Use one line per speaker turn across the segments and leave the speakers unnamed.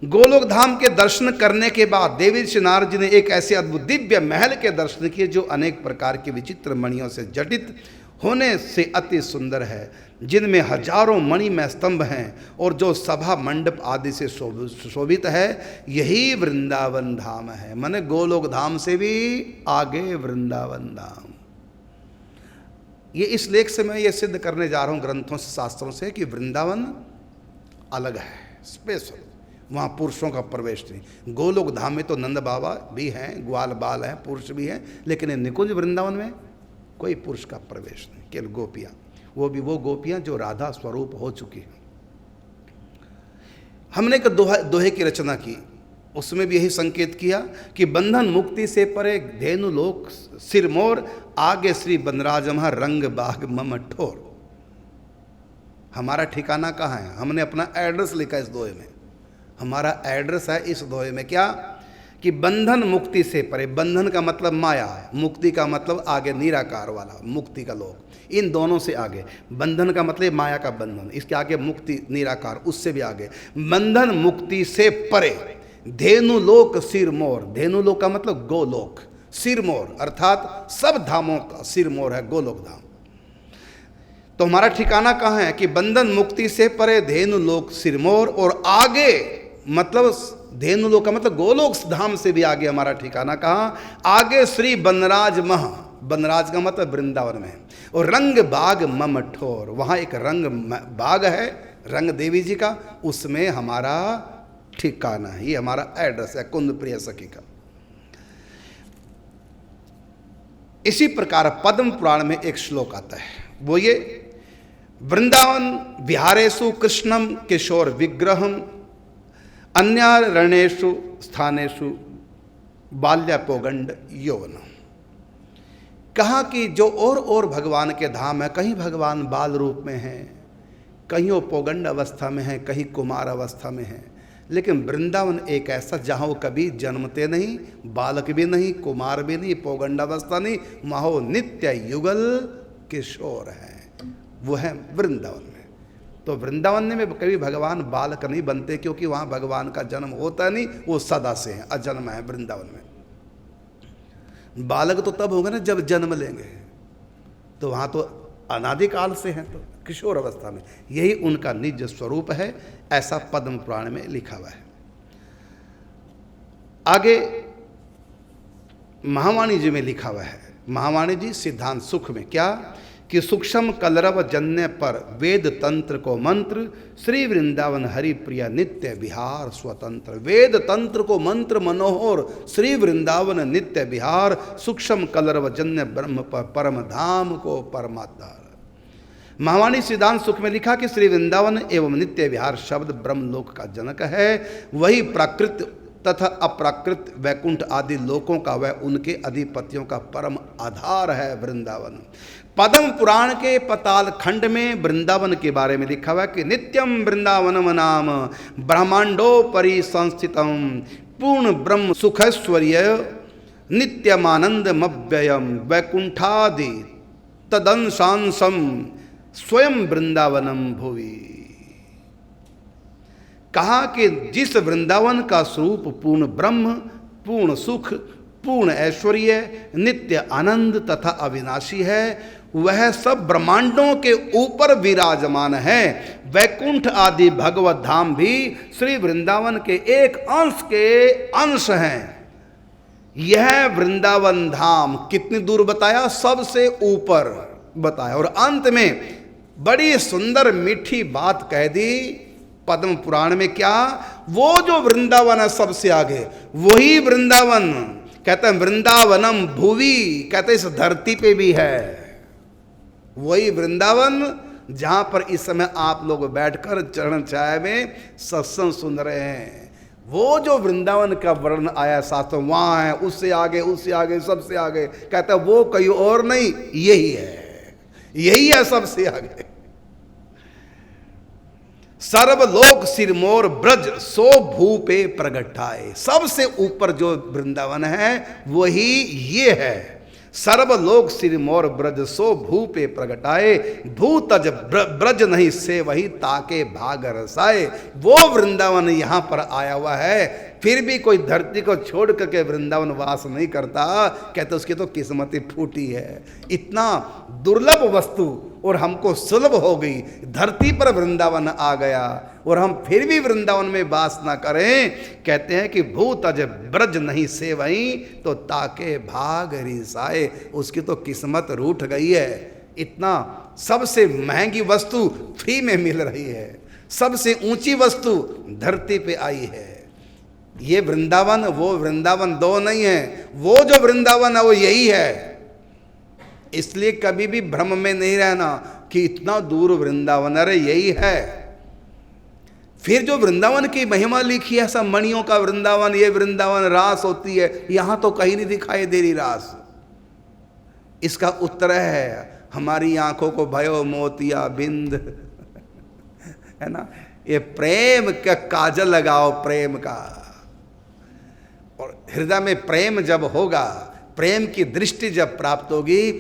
गोलोक धाम के दर्शन करने के बाद देवी श्री नारद जी ने एक ऐसे अद्भुत दिव्य महल के दर्शन किए जो अनेक प्रकार के विचित्र मणियों से जटित होने से अति सुंदर है, जिनमें हजारों मणिमय स्तंभ हैं और जो सभा मंडप आदि से शोभित है। यही वृंदावन धाम है। माने गोलोक धाम से भी आगे वृंदावन धाम। ये इस लेख से मैं ये सिद्ध करने जा रहा हूँ ग्रंथों से, शास्त्रों से, कि वृंदावन अलग है, स्पेशल। वहाँ पुरुषों का प्रवेश नहीं। गोलोक धाम में तो नंद बाबा भी हैं, ग्वाल बाल हैं, पुरुष भी हैं, लेकिन निकुंज वृंदावन में कोई पुरुष का प्रवेश नहीं, केवल गोपियाँ। वो भी वो गोपियाँ जो राधा स्वरूप हो चुकी हैं। हमने एक दोहे की रचना की, उसमें भी यही संकेत किया कि बंधन मुक्ति से परे धेनु लोक सिरमोर, आगे श्री बनराज महा रंग बाग मम ठोर। हमारा ठिकाना कहाँ है? हमने अपना एड्रेस लिखा इस दोहे में। हमारा एड्रेस है इस दोहे में क्या कि बंधन मुक्ति से परे। बंधन का मतलब माया है, मुक्ति का मतलब आगे निराकार वाला मुक्ति का लोक, इन दोनों से आगे। बंधन का मतलब माया का बंधन, इसके आगे मुक्ति निराकार, उससे भी आगे। बंधन मुक्ति से परे धेनु लोक सिरमोर। धेनु लोक का मतलब गोलोक, सिरमोर अर्थात सब धामों का सिरमोर है गोलोक धाम। तो हमारा ठिकाना कहाँ है कि बंधन मुक्ति से परे धेनु लोक सिरमोर, और आगे मतलब धेनु लोक का मतलब गोलोक धाम से भी आगे हमारा ठिकाना कहाँ? आगे श्री बनराज मह। बनराज का मतलब वृंदावन में। और रंग बाग मम ठोर, वहाँ एक रंग बाग है, रंग देवी जी का, उसमें हमारा ठिकाना है। ये हमारा एड्रेस है कुंद प्रिय सखी का। इसी प्रकार पद्म पुराण में एक श्लोक आता है, वो ये वृंदावन विहारेषु कृष्णम किशोर विग्रहम अन्यारणेषु स्थानेषु बाल्यापोगंड यौवनम। कहा कि जो और भगवान के धाम है, कहीं भगवान बाल रूप में हैं, कहीं वो पोगंड अवस्था में हैं, कहीं कुमार अवस्था में हैं, लेकिन वृंदावन एक ऐसा जहाँ वो कभी जन्मते नहीं, बालक भी नहीं, कुमार भी नहीं, पोगंड अवस्था नहीं, वहाँ नित्य युगल किशोर है, वो है वृंदावन में। तो वृंदावन में कभी भगवान बालक नहीं बनते, क्योंकि वहाँ भगवान का जन्म होता नहीं, वो सदा से हैं, अजन्म है वृंदावन में। बालक तो तब होगा ना जब जन्म लेंगे, तो वहाँ तो अनादिकाल से हैं, तो किशोर अवस्था में यही उनका निज स्वरूप है, ऐसा पद्म पुराण में लिखा हुआ है। आगे महावाणी जी में लिखा हुआ है, महावाणी जी सिद्धांत सुख में क्या कि सूक्ष्म कलरव जन्य पर वेद तंत्र को मंत्र, श्री वृंदावन हरि प्रिय नित्य विहार स्वतंत्र। वेद तंत्र को मंत्र मनोहर, श्री वृंदावन नित्य विहार, सूक्ष्म कलरव जन्य ब्रह्म पर परम धाम को परमाधार। महावाणी सिद्धांत सुख में लिखा कि श्री वृंदावन एवं नित्य विहार शब्द ब्रह्मलोक का जनक है, वही प्राकृत तथा अप्राकृत वैकुंठ आदि लोकों का वह उनके अधिपतियों का परम आधार है वृंदावन। पद्म पुराण के पताल खंड में वृंदावन के बारे में लिखा हुआ है कि नित्यम वृंदावनम नाम ब्रह्मांडोपरि संस्थितम पूर्ण ब्रह्म सुखैश्वर्य नित्यमानंदमव्ययम वैकुंठादि तदंशांसम स्वयं वृंदावनम भुवि। कहा कि जिस वृंदावन का स्वरूप पूर्ण ब्रह्म, पूर्ण सुख, पूर्ण ऐश्वर्य, नित्य आनंद तथा अविनाशी है, वह सब ब्रह्मांडों के ऊपर विराजमान है। वैकुंठ आदि भगवत धाम भी श्री वृंदावन के एक अंश के अंश हैं। यह वृंदावन धाम कितनी दूर बताया? सबसे ऊपर बताया। और अंत में बड़ी सुंदर मीठी बात कह दी पद्म पुराण में, क्या? वो जो वृंदावन है सबसे आगे, वही वृंदावन कहते हैं वृंदावनम भुवि, कहते हैं इस धरती पे भी है। वही वृंदावन जहां पर इस समय आप लोग बैठकर चरण छाया में सत्संग सुन रहे हैं, वो जो वृंदावन का वर्णन आया शास्त्रों, वहां है, उससे आगे, उससे आगे, सबसे आगे। कहता है वो कहीं और नहीं, यही है, यही है सबसे आगे। सर्वलोक सिरमोर ब्रज सो भूपे प्रगटाए। सबसे ऊपर जो वृंदावन है वही ये है। सर्वलोक सिर मोर ब्रज सो भू पे प्रगटाए, भू तज ब्रज नहीं से वही ताके भाग रसाए। वो वृंदावन यहाँ पर आया हुआ है, फिर भी कोई धरती को छोड़ करके वृंदावन वास नहीं करता, कहते उसकी तो किस्मत ही फूटी है। इतना दुर्लभ वस्तु और हमको सुलभ हो गई, धरती पर वृंदावन आ गया और हम फिर भी वृंदावन में वास ना करें। कहते हैं कि भूत अज ब्रज नहीं से वहीं तो ताके भाग रिसाए, उसकी तो किस्मत रूठ गई है। इतना सबसे महंगी वस्तु फ्री में मिल रही है, सबसे ऊंची वस्तु धरती पे आई है। ये वृंदावन वो वृंदावन दो नहीं है, वो जो वृंदावन है वो यही है। इसलिए कभी भी भ्रम में नहीं रहना कि इतना दूर वृंदावन, अरे यही है। फिर जो वृंदावन की महिमा लिखी है, सब मणियों का वृंदावन, ये वृंदावन रास होती है, यहां तो कहीं नहीं दिखाई दे रही रास। इसका उत्तर है हमारी आंखों को भयो मोतिया बिंद है ना, ये प्रेम का काजल लगाओ, प्रेम का, और हृदय में प्रेम जब होगा, प्रेम की दृष्टि जब प्राप्त होगी,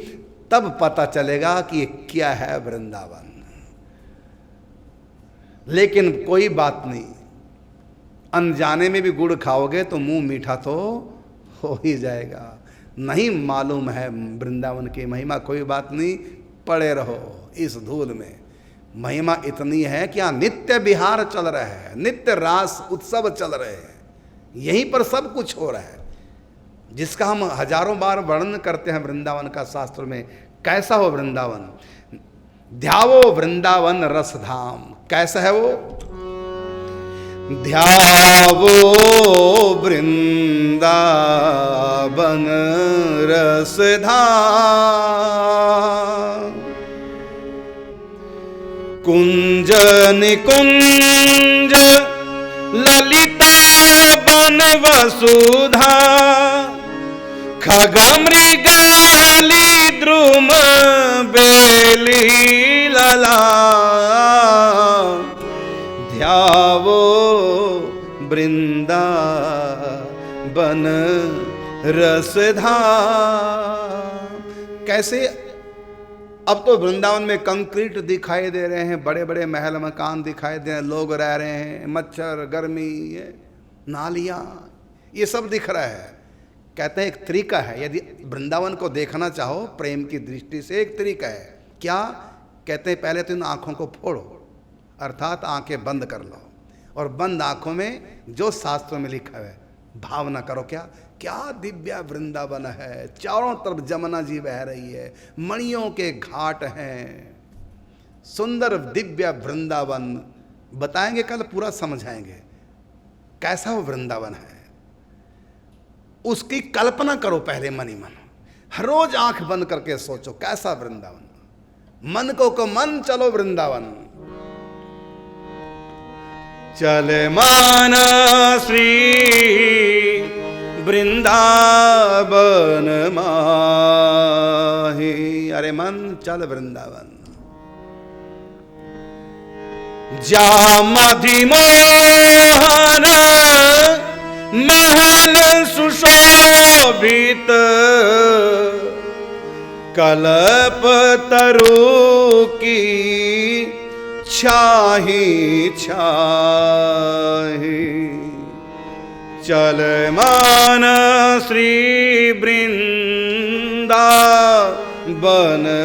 तब पता चलेगा कि ये क्या है वृंदावन। लेकिन कोई बात नहीं, अनजाने में भी गुड़ खाओगे तो मुंह मीठा तो हो ही जाएगा। नहीं मालूम है वृंदावन की महिमा, कोई बात नहीं, पड़े रहो इस धूल में। महिमा इतनी है कि यहाँ नित्य विहार चल रहा है, नित्य रास उत्सव चल रहे हैं, यहीं पर सब कुछ हो रहा है, जिसका हम हजारों बार वर्णन करते हैं वृंदावन का शास्त्र में। कैसा हो वृंदावन, ध्यावो वृंदावन रस धाम। कैसा है वो, ध्यावो वृंदावन रस धाम, कुंज निकुंज ललिता बन वसुधा, खग मृगाली द्रुम बेली लला, ध्यावो वृंदावन रसधा। कैसे अब तो वृंदावन में कंक्रीट दिखाई दे रहे हैं, बड़े बड़े महल मकान दिखाई दे रहे हैं, लोग रह रहे हैं, मच्छर गर्मी नालियाँ ये सब दिख रहा है। कहते हैं एक तरीका है, यदि वृंदावन को देखना चाहो प्रेम की दृष्टि से, एक तरीका है। क्या कहते हैं, पहले तो इन आँखों को फोड़ो, अर्थात आंखें बंद कर लो, और बंद आँखों में जो शास्त्रों में लिखा है भावना करो। क्या क्या दिव्य वृंदावन है, चारों तरफ जमुना जी बह रही है, मणियों के घाट हैं, सुंदर दिव्य वृंदावन। बताएंगे कल, पूरा समझाएंगे कैसा वो वृंदावन है। उसकी कल्पना करो पहले मन ही मन, हर रोज आंख बंद करके सोचो कैसा वृंदावन, मन को मन चलो वृंदावन। चले माना श्री वृंदावन माही, अरे मन चल वृंदावन। जा मधिमोहन महल सुशोभित, कल्प तरु की छाही छाही, चल मान श्री वृंदावन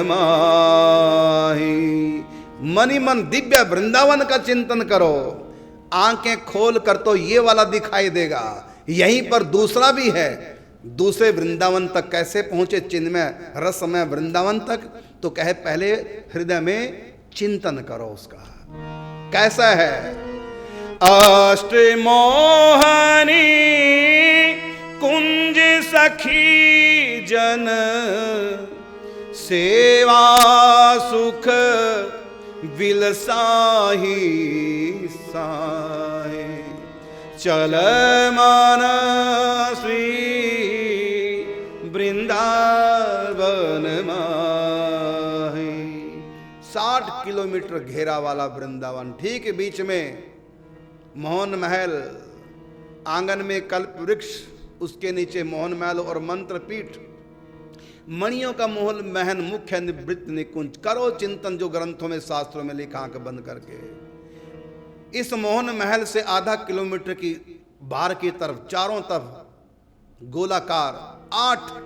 माही। मन ही मन दिव्य वृंदावन का चिंतन करो, आंखें खोल कर तो ये वाला दिखाई देगा, यहीं पर दूसरा भी है। दूसरे वृंदावन तक कैसे पहुंचे, चिन्मय रसमय वृंदावन तक, तो कहे पहले हृदय में चिंतन करो उसका कैसा है। अष्ट मोहनी कुंज सखी जन, सेवा सुख विलसाही साहे, चल माना श्री वृंदावन माही। 60 किलोमीटर घेरा वाला वृंदावन, ठीक बीच में मोहन महल, आंगन में कल्प वृक्ष, उसके नीचे मोहन महल और मंत्र पीठ, मणियों का मोहन महन मुख्य निवृत्त निकुंज। करो चिंतन जो ग्रंथों में शास्त्रों में लिखा, आंख बंद करके। इस मोहन महल से आधा किलोमीटर की बाहर की तरफ चारों तरफ गोलाकार 8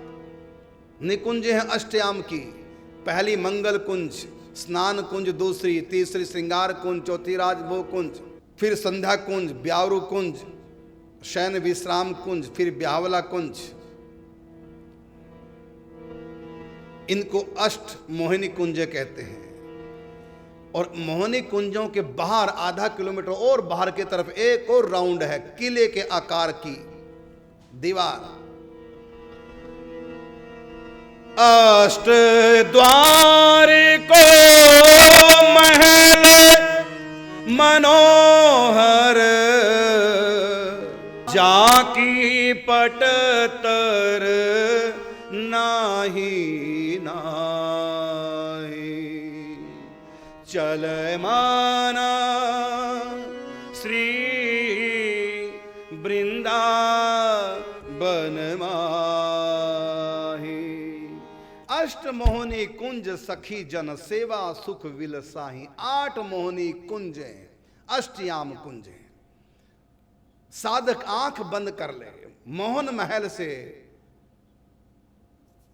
निकुंज हैं अष्टयाम की। पहली मंगल कुंज, स्नान कुंज दूसरी, तीसरी श्रृंगार कुंज, चौथी राजभोग कुंज, फिर संध्या कुंज, ब्यावरू कुंज, शयन विश्राम कुंज, फिर ब्यावला कुंज। इनको अष्ट मोहिनी कुंज कहते हैं। और मोहिनी कुंजों के बाहर आधा किलोमीटर और बाहर की तरफ एक और राउंड है, किले के आकार की दीवार। अष्ट द्वार को महल मनोहर, जाकी पटतर नाही नाही। चल माना श्री वृंदावन माही। अष्ट मोहनी कुंज सखी जन सेवा सुख विलसाही। 8 मोहनी कुंज हैं, अष्टयाम कुंज हैं। साधक आंख बंद कर ले, मोहन महल से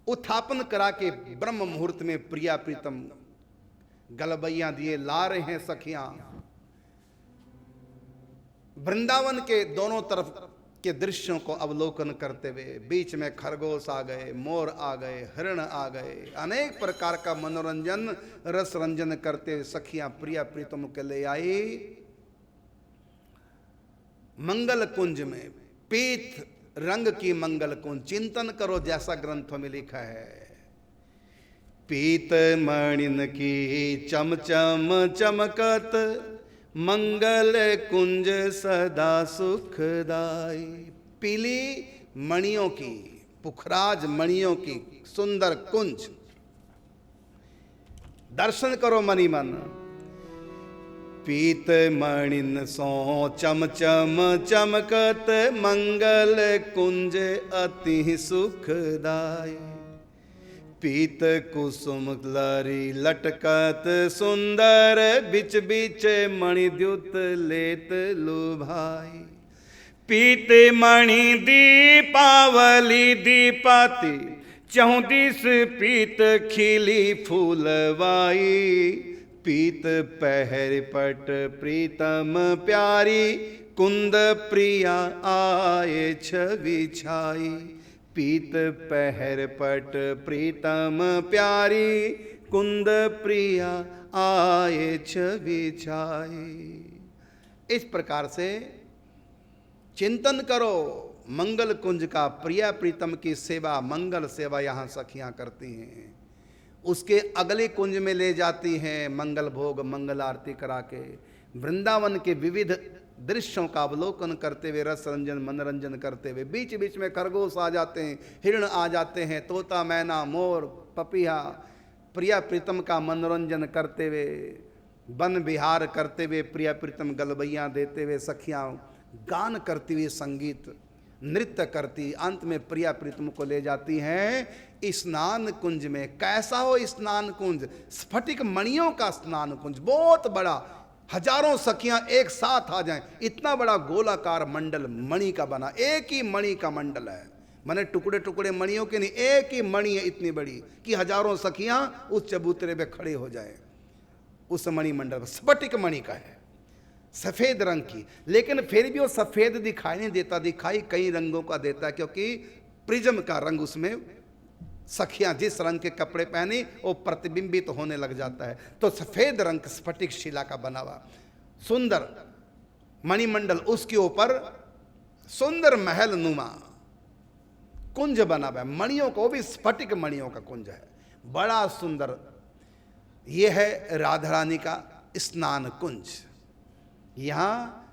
उत्थापन करा के ब्रह्म मुहूर्त में प्रिया प्रीतम गलबैया दिए ला रहे हैं सखियां। वृंदावन के दोनों तरफ के दृश्यों को अवलोकन करते हुए, बीच में खरगोश आ गए, मोर आ गए, हिरण आ गए, अनेक प्रकार का मनोरंजन रस रंजन करते हुए सखियां प्रिया प्रीतम के ले आई मंगल कुंज में। पीत रंग की मंगल कुंज, चिंतन करो जैसा ग्रंथों में लिखा है। पीत मणिन की चमचम चमकत, मंगल कुंज सदा सुखदाई। पीली मणियों की, पुखराज मणियों की सुंदर कुंज, दर्शन करो मणि मन। पीत मणिन सो चमचम चमकत, मंगल कुंज अति सुखदाई। पीत कुसुम लरी लटकत सुंदर, बिच बिच मणिद्युत लेत लुभाई। पीत मणि दीपावली दीपाती, 34 पीत खिली फूलवाई। पीत पहर पट प्रीतम प्यारी, कुंद प्रिया आए छवि छाई। पीत पहर पट प्रीतम प्यारी, कुंद प्रिया आए छवि छाई। इस प्रकार से चिंतन करो मंगल कुंज का। प्रिया प्रीतम की सेवा, मंगल सेवा यहाँ सखियाँ करती हैं। उसके अगले कुंज में ले जाती हैं मंगल भोग, मंगल आरती करा के। वृंदावन के विविध दृश्यों का अवलोकन करते हुए, रस रंजन मनोरंजन करते हुए, बीच बीच में खरगोश आ जाते हैं, हिरण आ जाते हैं, तोता मैना मोर पपीहा प्रिया प्रीतम का मनोरंजन करते हुए, वन विहार करते हुए, प्रिया प्रीतम गलबैयाँ देते हुए सखियाँ गान करती हुई संगीत नृत्य करती, अंत में प्रिया प्रीतम को ले जाती हैं स्नान कुंज में। कैसा हो स्नान कुंज? स्फटिक मणियों का स्नान कुंज, बहुत बड़ा, हजारों सखियां एक साथ आ जाएं, इतना बड़ा गोलाकार मंडल मणि का बना, एक ही मणि का मंडल है। मैंने टुकड़े टुकड़े मणियों के नहीं, एक ही मणि है इतनी बड़ी कि हजारों सखियां उस चबूतरे पे खड़े हो जाएं। उस मणि मंडल स्फटिक मणि का है, सफेद रंग की, लेकिन फिर भी वो सफेद दिखाई नहीं देता, दिखाई कई रंगों का देता है, क्योंकि प्रिज्म का रंग उसमें सखियां जिस रंग के कपड़े पहने वो प्रतिबिंबित तो होने लग जाता है। तो सफेद रंग स्फटिक शिला का बना हुआ सुंदर मणिमंडल, उसके ऊपर सुंदर महल नुमा कुंज बना हुआ है मणियों को, भी स्फटिक मणियों का कुंज है, बड़ा सुंदर। यह है राधा रानी का स्नान कुंज। यहाँ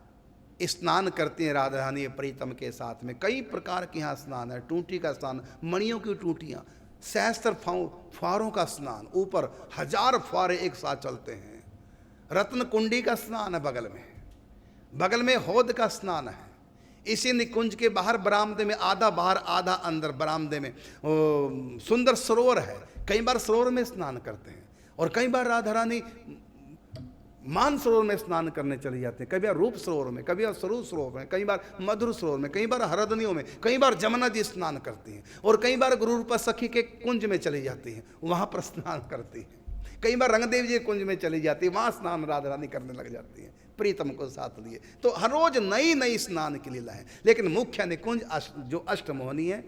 स्नान करती हैं राधा रानी प्रीतम के साथ में। कई प्रकार के यहाँ स्नान है, टूटी का स्नान, मणियों की टूटियाँ, सहस्त्र फुहारों का स्नान, ऊपर 1000 फुहारे एक साथ चलते हैं। रत्न कुंडी का स्नान है बगल में हौद का स्नान है। इसी निकुंज के बाहर बरामदे में, आधा बाहर आधा अंदर बरामदे में सुंदर सरोवर है। कई बार सरोवर में स्नान करते हैं और कई बार राधा रानी मान सरोवर में स्नान करने चले जाते हैं। कभी बार रूप सरोवर में, कभी बार स्वरूप सरोवर में, कई बार मधुर सरोवर में, कई बार हरदनियों में, कई बार जमुना जी स्नान करती हैं और कई बार गुरु रूपा सखी के कुंज में चली जाती हैं, वहाँ पर स्नान करती हैं। कई बार रंगदेव जी कुंज में चली जाती है, वहाँ स्नान राधा रानी करने लग जाती है प्रीतम को साथ लिए। तो हर रोज नई नई स्नान की लीला है। लेकिन मुख्य निकुंज जो अष्टमोहनी है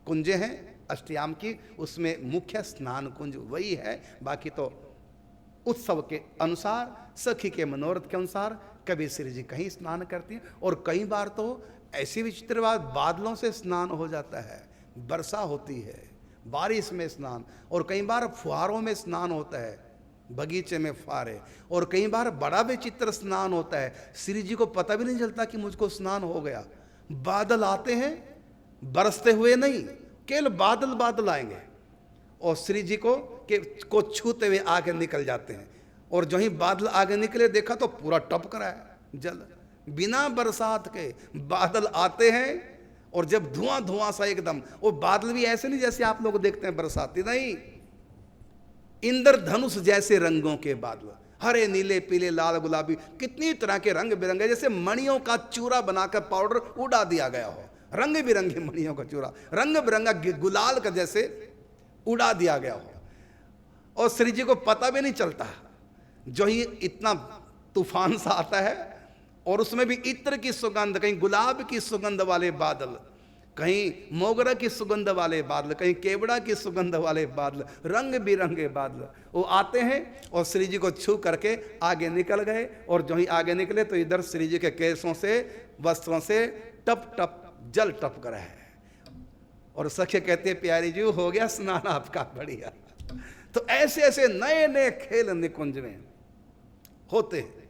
कुंजे हैं अष्टयाम की, उसमें मुख्य स्नान कुंज वही है। बाकी तो उत्सव के अनुसार, सखी के मनोरथ के अनुसार कभी श्री जी कहीं स्नान करती हैं और कई बार तो ऐसी विचित्र बात, बादलों से स्नान हो जाता है, वर्षा होती है, बारिश में स्नान, और कई बार फुहारों में स्नान होता है, बगीचे में फुहारे, और कई बार बड़ा विचित्र स्नान होता है। श्री जी को पता भी नहीं चलता कि मुझको स्नान हो गया। बादल आते हैं, बरसते हुए नहीं, केवल बादल बादल आएंगे और श्री जी को छूते हुए आगे निकल जाते हैं। और जो ही बादल आगे निकले देखा तो पूरा टपक रहा है जल, बिना बरसात के बादल आते हैं। और जब धुआं धुआं सा एकदम, वो बादल भी ऐसे नहीं जैसे आप लोग देखते हैं बरसाती, नहीं, इंद्रधनुष जैसे रंगों के बादल, हरे नीले पीले लाल गुलाबी, कितनी तरह के रंग बिरंगे, जैसे मणियों का चूरा बनाकर पाउडर उड़ा दिया गया हो, रंग बिरंगे मणियों का चूरा, रंग बिरंगा गुलाल का जैसे उड़ा दिया गया हो। और श्री जी को पता भी नहीं चलता। जो ही इतना तूफान सा आता है और उसमें भी इत्र की सुगंध, कहीं गुलाब की सुगंध वाले बादल, कहीं मोगरा की सुगंध वाले बादल, कहीं केवड़ा की सुगंध वाले बादल, रंग बिरंगे बादल, वो आते हैं और श्री जी को छू करके आगे निकल गए। और जो ही आगे निकले तो इधर श्री जी के केसों से, वस्त्रों से टप टप जल टपक रहा है। और सखे कहते हैं प्यारी जी हो गया स्नान आपका बढ़िया। तो ऐसे ऐसे नए नए खेल निकुंज में होते हैं।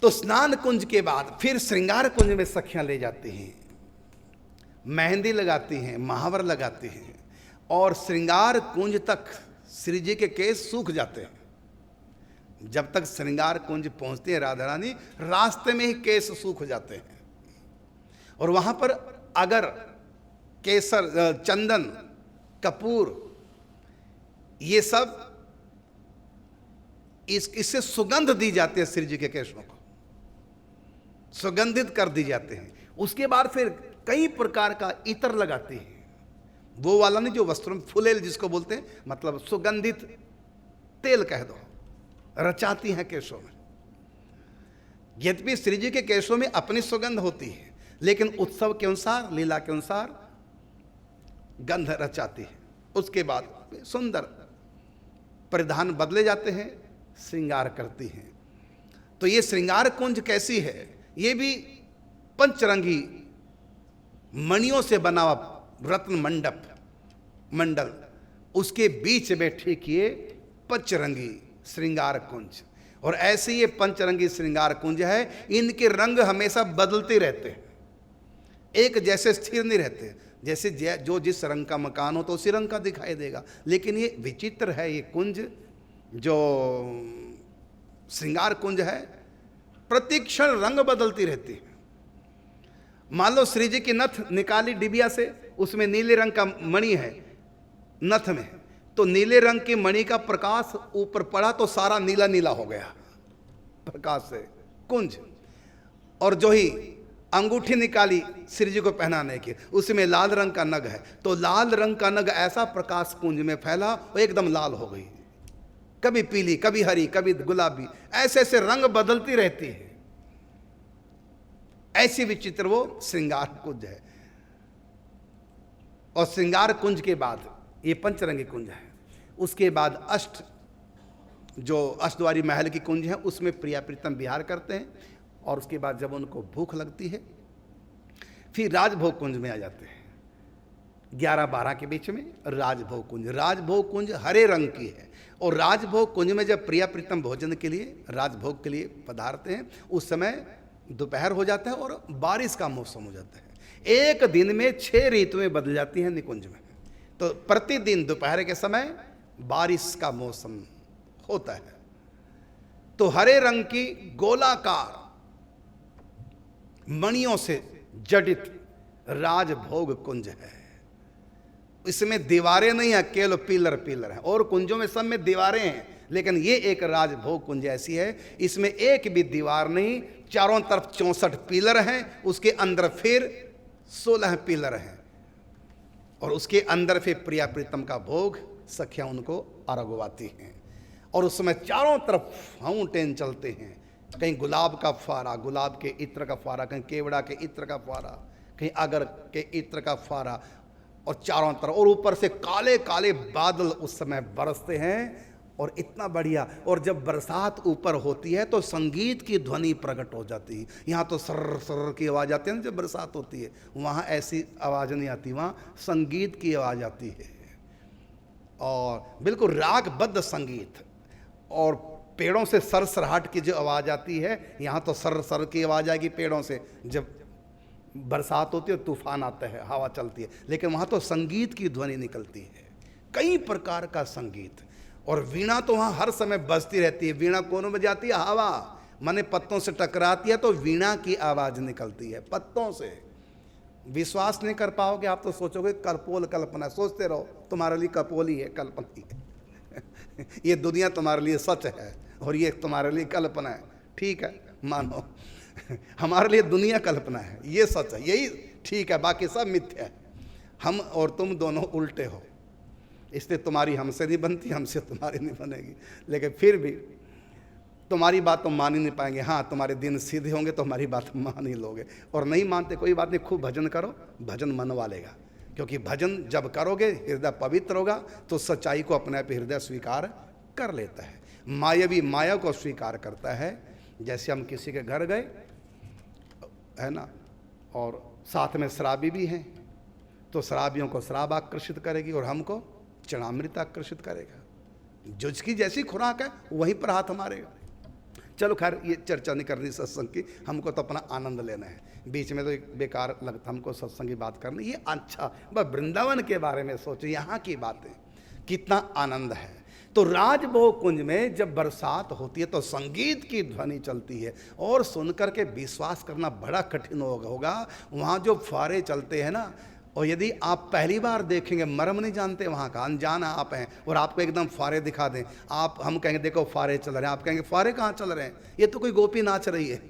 तो स्नान कुंज के बाद फिर श्रृंगार कुंज में सखियां ले जाती हैं, मेहंदी लगाती हैं, महावर लगाती हैं, और श्रृंगार कुंज तक श्री जी के केस सूख जाते हैं। जब तक श्रृंगार कुंज पहुंचते हैं राधा रानी, रास्ते में ही केस सूख जाते हैं। और वहां पर अगर केसर, चंदन, कपूर, ये सब इससे सुगंध दी जाती है, श्री जी के केशों को सुगंधित कर दी जाते हैं। उसके बाद फिर कई प्रकार का इत्र लगाते हैं, वो वाला नहीं जो वस्त्रों में फुलेल जिसको बोलते हैं, मतलब सुगंधित तेल कह दो, रचाती हैं केशों में। यद्यपि श्री जी के केशों में अपनी सुगंध होती है, लेकिन उत्सव के अनुसार, लीला के अनुसार गंध रचाती है। उसके बाद सुंदर परिधान बदले जाते हैं, श्रृंगार करती हैं। तो ये श्रृंगार कुंज कैसी है? ये भी पंचरंगी मणियों से बना हुआ रत्न मंडल, उसके बीच में ठीक ये पंचरंगी श्रृंगार कुंज। और ऐसे ये पंचरंगी श्रृंगार कुंज है, इनके रंग हमेशा बदलते रहते हैं, एक जैसे स्थिर नहीं रहते। जैसे जो जिस रंग का मकान हो तो उसी रंग का दिखाई देगा। लेकिन ये विचित्र है, ये कुंज जो श्रृंगार कुंज है, प्रतिक्षण रंग बदलती रहती है। मान लो श्री जी की नथ निकाली डिबिया से, उसमें नीले रंग का मणि है नथ में, तो नीले रंग की मणि का प्रकाश ऊपर पड़ा तो सारा नीला नीला हो गया प्रकाश से कुंज। और जो ही अंगूठी निकाली श्री जी को पहनाने की, उसमें लाल रंग का नग है, तो लाल रंग का नग ऐसा प्रकाश कुंज में फैला, वो एकदम लाल हो गई, कभी पीली, कभी हरी, कभी गुलाबी, ऐसे ऐसे रंग बदलती रहती है। ऐसी विचित्र वो श्रृंगार कुंज है। और श्रृंगार कुंज के बाद ये पंचरंगी कुंज है। उसके बाद जो अष्टद्वारी महल की कुंज है, उसमें प्रिया प्रीतम विहार करते हैं। और उसके बाद जब उनको भूख लगती है, फिर राजभोग कुंज में आ जाते हैं। 11-12 के बीच में राजभोग कुंज। राजभोग कुंज हरे रंग की है। और राजभोग कुंज में जब प्रिया प्रीतम भोजन के लिए, राजभोग के लिए पधारते हैं, उस समय दोपहर हो जाता है और बारिश का मौसम हो जाता है। एक दिन में 6 ऋतुएं बदल जाती हैं निकुंज में। तो प्रतिदिन दोपहर के समय बारिश का मौसम होता है। तो हरे रंग की गोलाकार मणियों से जडित राजभोग कुंज है। इसमें दीवारें नहीं है, केवल पिलर पिलर है। और कुंजों में सब में दीवारें हैं, लेकिन ये एक राजभोग कुंज ऐसी है, इसमें एक भी दीवार नहीं, चारों तरफ 64 पिलर हैं, उसके अंदर फिर 16 पिलर हैं, और उसके अंदर फिर प्रिया प्रीतम का भोग सखियां उनको अर्घवाती हैं। और उस समय चारों तरफ फाउंटेन चलते हैं, कहीं गुलाब का फुवारा, गुलाब के इत्र का फुवारा, कहीं केवड़ा के इत्र का फुवारा, कहीं अगर के इत्र का फुवारा, और चारों तरफ, और ऊपर से काले काले बादल उस समय बरसते हैं, और इतना बढ़िया। और जब बरसात ऊपर होती है तो संगीत की ध्वनि प्रकट हो जाती है। यहाँ तो सर्र सर्र की आवाज़ आती है ना जब बरसात होती है, वहाँ ऐसी आवाज़ नहीं आती, वहाँ संगीत की आवाज़ आती है, और बिल्कुल रागबद्ध संगीत। और पेड़ों से सरसराहट की जो आवाज़ आती है, यहाँ तो सर्र सर्र की आवाज़ आएगी पेड़ों से। जब बरसात होती है, तूफान आता है, हवा चलती है, लेकिन वहाँ तो संगीत की ध्वनि निकलती है, कई प्रकार का संगीत। और वीणा तो वहाँ हर समय बजती रहती है। वीणा कौन बजाती है? हवा, माने पत्तों से टकराती है तो वीणा की आवाज़ निकलती है पत्तों से। विश्वास नहीं कर पाओगे आप तो सोचोगे कपोल कल्पना, सोचते रहो तुम्हारे लिए कपोल ही है, कल्पना ही है। ये दुनिया तुम्हारे लिए सच है और ये तुम्हारे लिए कल्पना है, ठीक है, मानो। हमारे लिए दुनिया कल्पना है, ये सच है, यही ठीक है, बाकी सब मिथ्या है। हम और तुम दोनों उल्टे हो, इसलिए तुम्हारी हमसे नहीं बनती, हमसे तुम्हारी नहीं बनेगी। लेकिन फिर भी तुम्हारी बात तो मान ही नहीं पाएंगे। हाँ, तुम्हारे दिन सीधे होंगे तो हमारी बात मान ही लोगे, और नहीं मानते कोई बात नहीं, खूब भजन करो, भजन मनवा लेगा। क्योंकि भजन जब करोगे हृदय पवित्र होगा तो सच्चाई को अपने आप हृदय स्वीकार कर लेता है। मायावी माया को स्वीकार करता है। जैसे हम किसी के घर गए है ना, और साथ में शराबी भी हैं, तो शराबियों को शराब आकर्षित करेगी और हमको चरणामृत आकर्षित करेगा। जो जिसकी जैसी खुराक है वहीं पर हाथ मारेगा। चलो खैर, ये चर्चा नहीं करनी सत्संग की, हमको तो अपना आनंद लेना है। बीच में तो एक बेकार लगता हमको सत्संग की बात करनी। ये अच्छा, बस वृंदावन के बारे में सोचो, यहाँ की बातें, कितना आनंद है। तो राजभोग कुंज में जब बरसात होती है तो संगीत की ध्वनि चलती है, और सुनकर के विश्वास करना बड़ा कठिन होगा। वहाँ जो फुवारे चलते हैं ना, और यदि आप पहली बार देखेंगे, मर्म नहीं जानते वहाँ का, अनजान आप हैं, और आपको एकदम फुवारे दिखा दें, आप हम कहेंगे देखो फुवारे चल रहे हैं, आप कहेंगे फुवारे कहाँ चल रहे हैं, ये तो कोई गोपी नाच रही है,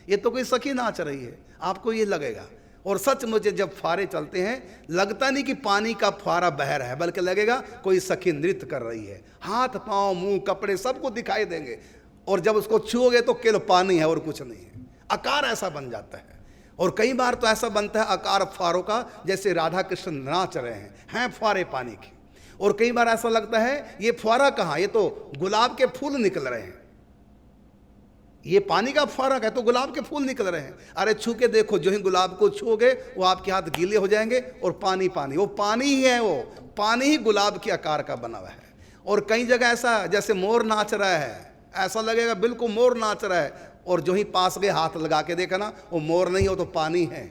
ये तो कोई सखी नाच रही है, आपको ये लगेगा। और सचमुच जब फुवारे चलते हैं, लगता नहीं कि पानी का फुवारा बह रहा है, बल्कि लगेगा कोई सखी नृत्य कर रही है। हाथ पाँव मुंह कपड़े सबको दिखाई देंगे, और जब उसको छुओगे तो केवल पानी है और कुछ नहीं है। आकार ऐसा बन जाता है। और कई बार तो ऐसा बनता है आकार फुवारों का, जैसे राधा कृष्ण नाच रहे हैं फुवारे पानी के। और कई बार ऐसा लगता है ये फुवारा कहाँ, ये तो गुलाब के फूल निकल रहे हैं, ये पानी का फुवारा है तो गुलाब के फूल निकल रहे हैं। अरे छू के देखो, जो ही गुलाब को छूओगे वो आपके हाथ गीले हो जाएंगे, और पानी पानी, वो पानी ही है, वो पानी ही गुलाब के आकार का बना हुआ है। और कई जगह ऐसा जैसे मोर नाच रहा है, ऐसा लगेगा बिल्कुल मोर नाच रहा है, और जो ही पास गए हाथ लगा के देखा ना, वो मोर नहीं हो तो पानी है,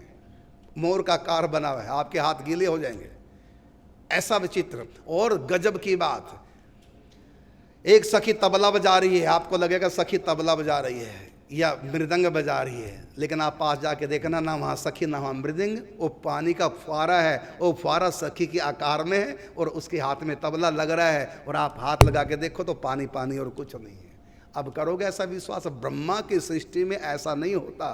मोर का आकार बना हुआ है, आपके हाथ गीले हो जाएंगे। ऐसा विचित्र। और गजब की बात, एक सखी तबला बजा रही है, आपको लगेगा सखी तबला बजा रही है या मृदंग बजा रही है, लेकिन आप पास जाके देखना, ना वहाँ सखी ना वहाँ मृदंग, वो पानी का फुवारा है, वो फुवारा सखी के आकार में है, और उसके हाथ में तबला लग रहा है, और आप हाथ लगा के देखो तो पानी पानी और कुछ नहीं है। अब करोगे ऐसा विश्वास? ब्रह्मा की सृष्टि में ऐसा नहीं होता,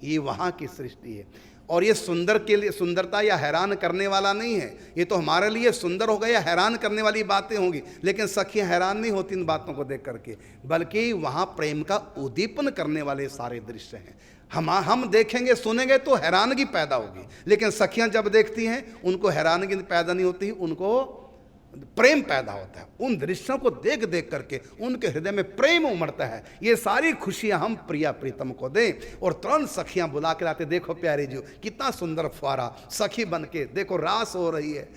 ये वहाँ की सृष्टि है। और ये सुंदर के लिए सुंदरता या हैरान करने वाला नहीं है, ये तो हमारे लिए सुंदर होगा या हैरान करने वाली बातें होंगी, लेकिन सखियाँ हैरान नहीं होती इन बातों को देख करके, बल्कि वहाँ प्रेम का उद्दीपन करने वाले सारे दृश्य हैं। हम देखेंगे सुनेंगे तो हैरानगी पैदा होगी, लेकिन सखियाँ जब देखती हैं उनको हैरानगी पैदा नहीं होती, उनको प्रेम पैदा होता है। उन दृश्यों को देख देख करके उनके हृदय में प्रेम उमड़ता है। ये सारी खुशियां हम प्रिया प्रीतम को दें। और तुरंत सखियां बुला के लाते, देखो प्यारी जी कितना सुंदर फुवारा, सखी बन के देखो रास हो रही है,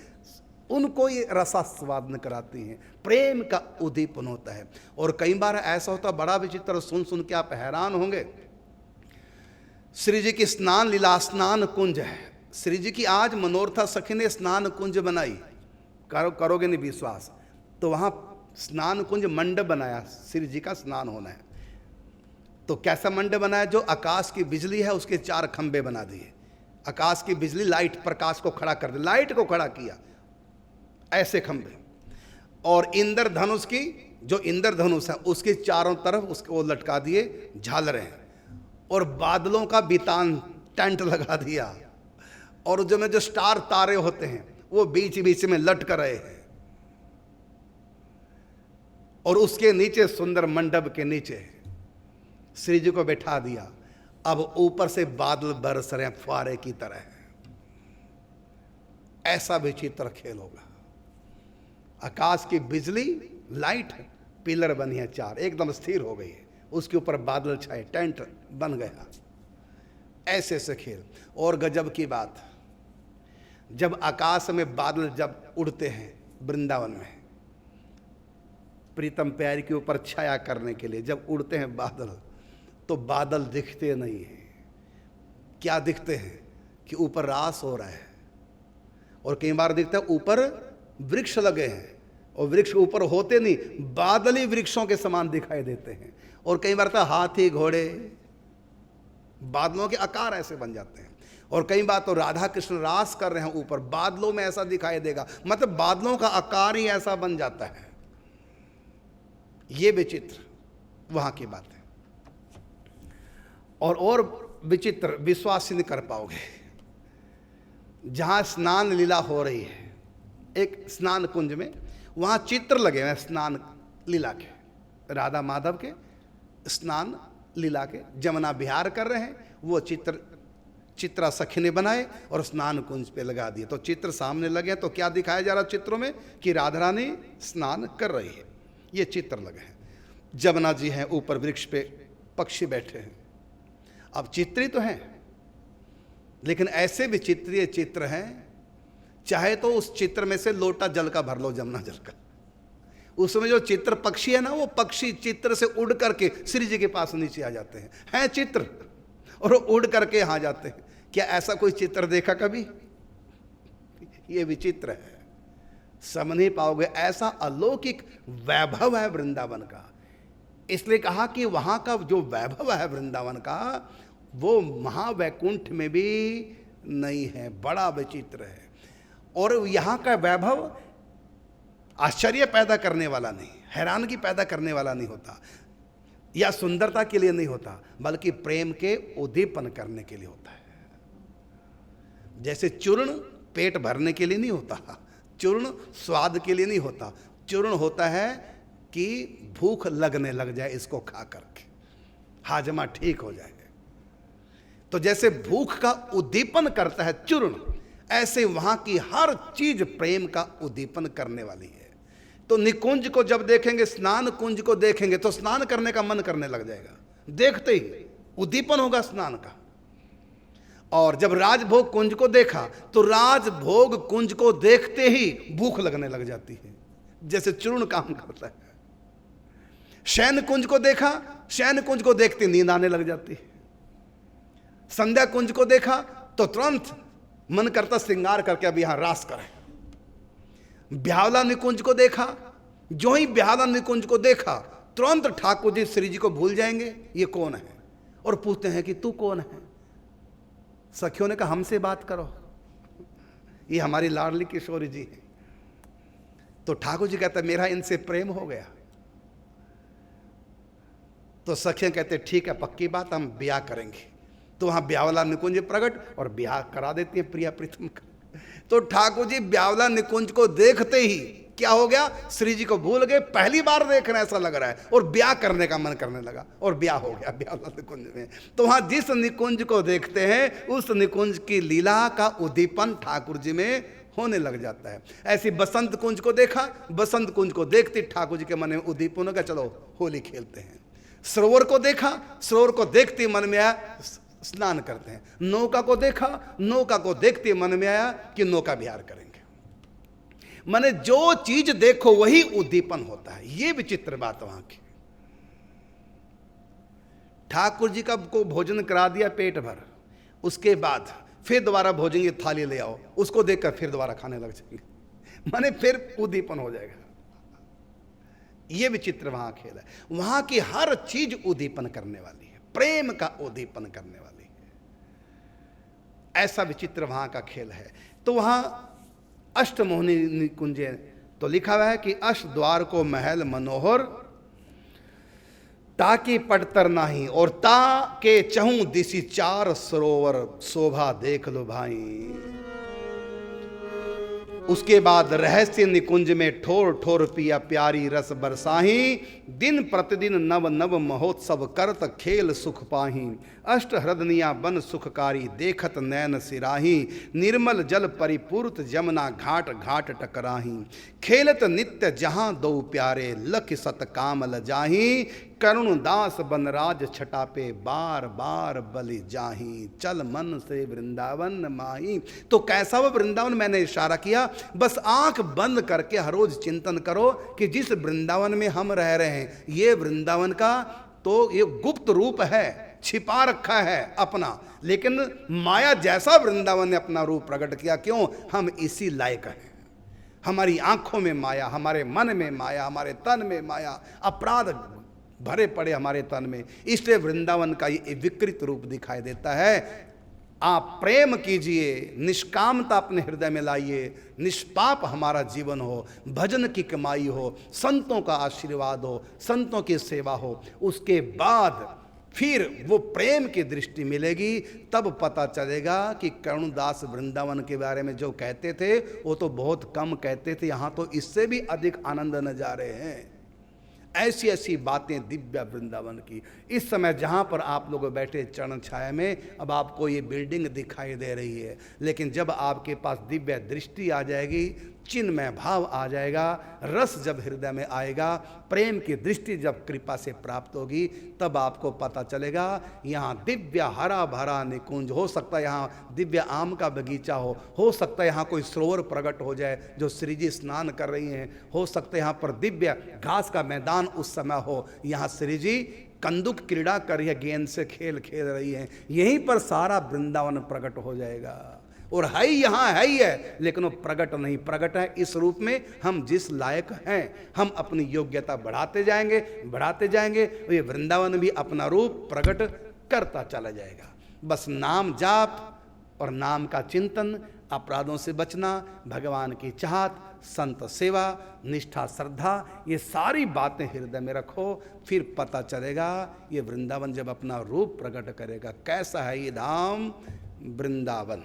उनको ये रसास्वादन कराती हैं, प्रेम का उद्दीपन होता है। और कई बार ऐसा होता है बड़ा विचित्र, सुन सुन के आप हैरान होंगे। श्री जी की स्नान लीला स्नान कुंज है, श्री जी की आज मनोरथा सखी ने स्नान कुंज बनाई, करोगे नहीं विश्वास, तो वहाँ स्नान कुंज मंडप बनाया, श्री जी का स्नान होना है। तो कैसा मंडप बनाया? जो आकाश की बिजली है उसके 4 खंबे बना दिए। आकाश की बिजली, लाइट, प्रकाश को खड़ा कर दिया, लाइट को खड़ा किया, ऐसे खंबे। और इंद्रधनुष की, जो इंद्रधनुष है उसके चारों तरफ उसको लटका दिए झालरें, और बादलों का बितान टेंट लगा दिया, और जो स्टार तारे होते हैं वो बीच बीच में लटक रहे हैं। और उसके नीचे, सुंदर मंडप के नीचे श्री जी को बैठा दिया। अब ऊपर से बादल बरस रहे हैं फुहारे की तरह। ऐसा विचित्र खेल होगा। आकाश की बिजली, लाइट, पिलर बनी है 4, एकदम स्थिर हो गई है, उसके ऊपर बादल छाए, टेंट बन गया। ऐसे ऐसे खेल। और गजब की बात, जब आकाश में बादल जब उड़ते हैं वृंदावन में, प्रीतम प्यारी के ऊपर छाया करने के लिए जब उड़ते हैं बादल, तो बादल दिखते नहीं हैं। क्या दिखते हैं? कि ऊपर रास हो रहा है। और कई बार दिखता है ऊपर वृक्ष लगे हैं, और वृक्ष ऊपर होते नहीं, बादल ही वृक्षों के समान दिखाई देते हैं। और कई बार तो हाथी घोड़े, बादलों के आकार ऐसे बन जाते हैं। और कई बार तो राधा कृष्ण रास कर रहे हैं ऊपर, बादलों में ऐसा दिखाई देगा, मतलब बादलों का आकार ही ऐसा बन जाता है। ये विचित्र वहां की बात है। और विचित्र विश्वास नहीं कर पाओगे। जहां स्नान लीला हो रही है, एक स्नान कुंज में, वहां चित्र लगे हुए हैं स्नान लीला के, राधा माधव के स्नान लीला के, जमुना विहार कर रहे हैं। वो चित्रा सखी ने बनाए और स्नान कुंज पे लगा दिए। तो चित्र सामने लगे, तो क्या दिखाया जा रहा चित्रों में? कि राधा रानी स्नान कर रही है। ये चित्र लगे हैं। जमुना जी हैं, ऊपर वृक्ष पे पक्षी बैठे हैं। अब चित्र ही तो हैं, लेकिन ऐसे भी चित्र हैं, चाहे तो उस चित्र में से लोटा जल का भर लो, जमुना जल का। उसमें जो चित्र पक्षी है ना, वो पक्षी चित्र से उड़ करके श्री जी के पास नीचे आ जाते हैं चित्र, और वो उड़ करके यहाँ जाते हैं। क्या ऐसा कोई चित्र देखा कभी? ये विचित्र है, समझ नहीं पाओगे। ऐसा अलौकिक वैभव है वृंदावन का। इसलिए कहा कि वहाँ का जो वैभव है वृंदावन का, वो महावैकुंठ में भी नहीं है, बड़ा विचित्र है। और यहाँ का वैभव आश्चर्य पैदा करने वाला नहीं, हैरानगी पैदा करने वाला नहीं होता, या सुंदरता के लिए नहीं होता, बल्कि प्रेम के उद्दीपन करने के लिए होता है। जैसे चूर्ण पेट भरने के लिए नहीं होता, चूर्ण स्वाद के लिए नहीं होता, चूर्ण होता है कि भूख लगने लग जाए इसको खा करके, हाजमा ठीक हो जाए। तो जैसे भूख का उद्दीपन करता है चूर्ण, ऐसे वहां की हर चीज प्रेम का उद्दीपन करने वाली है। तो निकुंज को जब देखेंगे, स्नान कुंज को देखेंगे, तो स्नान करने का मन करने लग जाएगा, देखते ही उद्दीपन होगा स्नान का। और जब राजभोग कुंज को देखा, तो राजभोग कुंज को देखते ही भूख लगने लग जाती है, जैसे चूर्ण काम करता है। शयन कुंज को देखा, शयन कुंज को देखते नींद आने लग जाती है। संध्या कुंज को देखा तो तुरंत मन करता श्रृंगार करके अब यहां रास करें। ब्यावला निकुंज को देखा, जो ही ब्यावला निकुंज को देखा, तुरंत ठाकुर जी श्री जी को भूल जाएंगे, ये कौन है, और पूछते हैं कि तू कौन है। सखियों ने कहा हमसे बात करो, ये हमारी लाडली किशोरी जी है। तो ठाकुर जी कहते मेरा इनसे प्रेम हो गया। तो सखियां कहते ठीक है, पक्की बात, हम ब्याह करेंगे। तो वहां ब्यावला निकुंज प्रकट और ब्याह करा देती है प्रिया प्रीतम का। तो ठाकुर जी ब्यावला निकुंज को देखते ही क्या हो गया, श्री जी को भूल गए, पहली बार देख रहे हैं ऐसा लग रहा है, और ब्याह करने का मन करने लगा, और ब्याह हो गया ब्यावला निकुंज में। तो वहां जिस निकुंज को देखते हैं, उस निकुंज की लीला का उद्दीपन ठाकुर जी में होने लग जाता है। ऐसी बसंत कुंज को देखा, बसंत कुंज को देखते ठाकुर जी के मन में उद्दीपन होगा, चलो होली खेलते हैं। सरोवर को देखा, सरोवर को देखते मन में आया स्नान करते हैं। नौका को देखा, नौका को देखते मन में आया कि नौका विहार करेंगे। माने जो चीज देखो वही उद्दीपन होता है। ये विचित्र बात वहां की। ठाकुर जी का को भोजन करा दिया पेट भर, उसके बाद फिर दोबारा भोजन की थाली ले आओ, उसको देखकर फिर दोबारा खाने लग जाएंगे, माने फिर उद्दीपन हो जाएगा। ये विचित्र वहां खेल है। वहां की हर चीज उद्दीपन करने वाली है, प्रेम का उद्दीपन करने वाली है। ऐसा विचित्र वहां का खेल है। तो वहां अष्टमोहनी निकुंज तो लिखा हुआ है कि अष्ट द्वार को महल मनोहर, ताकि पटतर नाही, और ता के चहु दिशि चार सरोवर, शोभा देख लो भाई। उसके बाद रहस्य निकुंज में ठोर ठोर पिया प्यारी रस बरसाही, दिन प्रतिदिन नव नव महोत्सव करत खेल सुख पाही। अष्ट हृदनिया बन सुखकारी देखत नैन सिराही, निर्मल जल परिपूर्त जमुना घाट घाट टकराही। खेलत नित्य जहां दो प्यारे लख सत कामल जाही, करुण दास बनराज छटा पे बार बार बलि जाही। चल मन से वृंदावन माही। तो कैसा वो वृंदावन, मैंने इशारा किया, बस आंख बंद करके हर रोज चिंतन करो कि जिस वृंदावन में हम रह रहे हैं, ये वृंदावन का तो ये गुप्त रूप है, छिपा रखा है अपना, लेकिन माया जैसा वृंदावन ने अपना रूप प्रकट किया। क्यों? हम इसी लायक हैं। हमारी आंखों में माया, हमारे मन में माया, हमारे तन में माया, अपराध भरे पड़े हमारे तन में, इसलिए वृंदावन का ये विकृत रूप दिखाई देता है। आप प्रेम कीजिए, निष्कामता अपने हृदय में लाइए, निष्पाप हमारा जीवन हो, भजन की कमाई हो, संतों का आशीर्वाद हो, संतों की सेवा हो, उसके बाद फिर वो प्रेम की दृष्टि मिलेगी। तब पता चलेगा कि करुणदास वृंदावन के बारे में जो कहते थे वो तो बहुत कम कहते थे, यहाँ तो इससे भी अधिक आनंद नजारे हैं। ऐसी ऐसी बातें दिव्य वृंदावन की। इस समय जहाँ पर आप लोग बैठे चरण छाया में, अब आपको ये बिल्डिंग दिखाई दे रही है, लेकिन जब आपके पास दिव्य दृष्टि आ जाएगी, चिन्मय भाव आ जाएगा, रस जब हृदय में आएगा, प्रेम की दृष्टि जब कृपा से प्राप्त होगी, तब आपको पता चलेगा यहाँ दिव्य हरा भरा निकुंज हो सकता है, यहाँ दिव्य आम का बगीचा हो सकता है यहाँ कोई सरोवर प्रकट हो जाए जो श्री जी स्नान कर रही हैं, हो सकता है यहाँ पर दिव्य घास का मैदान उस समय हो, यहाँ श्री जी कंदुक क्रीड़ा कर रही है, गेंद से खेल खेल रही है, यहीं पर सारा वृंदावन प्रकट हो जाएगा। और है ही यहाँ है ही है, लेकिन वो प्रकट नहीं, प्रकट है इस रूप में हम जिस लायक हैं। हम अपनी योग्यता बढ़ाते जाएंगे बढ़ाते जाएंगे, ये वृंदावन भी अपना रूप प्रकट करता चला जाएगा। बस नाम जाप और नाम का चिंतन, अपराधों से बचना, भगवान की चाहत, संत सेवा, निष्ठा, श्रद्धा, ये सारी बातें हृदय में रखो, फिर पता चलेगा ये वृंदावन जब अपना रूप प्रकट करेगा। कैसा है ये धाम वृंदावन।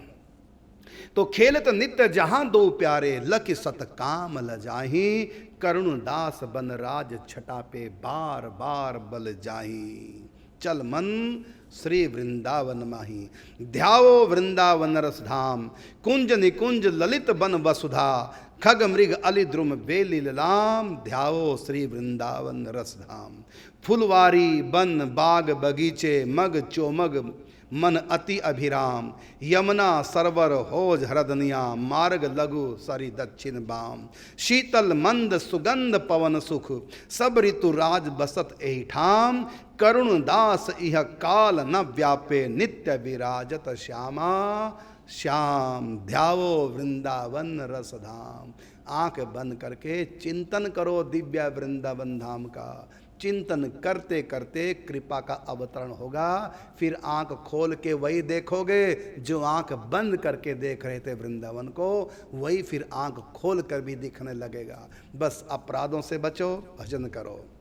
तो खेलत नित्य जहां दो प्यारे, लख सत काम लजाही, करुण दास बन राज छटा पे बार बार बल जाही। चल मन श्री वृंदावन माही, ध्याओ वृंदावन रस धाम, कुंज निकुंज ललित बन वसुधा, खग मृग अली द्रुम बेली लाम, ध्याओ श्री वृंदावन रस धाम। फुलवारी बन बाग बगीचे, मग चोमग मन अति अभिराम, यमुना सरवर होज हरदनिया, मार्ग लघु सरी दक्षिण बाम। शीतल मंद सुगंध पवन सुख, सब ऋतु राज बसत एहि ठाम, करुण दास इह काल न व्यापे, नित्य विराजत श्यामा श्याम। ध्यावो वृंदावन रस धाम। आंख बंद करके चिंतन करो दिव्य वृंदावन धाम का। चिंतन करते करते कृपा का अवतरण होगा, फिर आंख खोल के वही देखोगे जो आंख बंद करके देख रहे थे वृंदावन को, वही फिर आंख खोल कर भी दिखने लगेगा। बस अपराधों से बचो, भजन करो।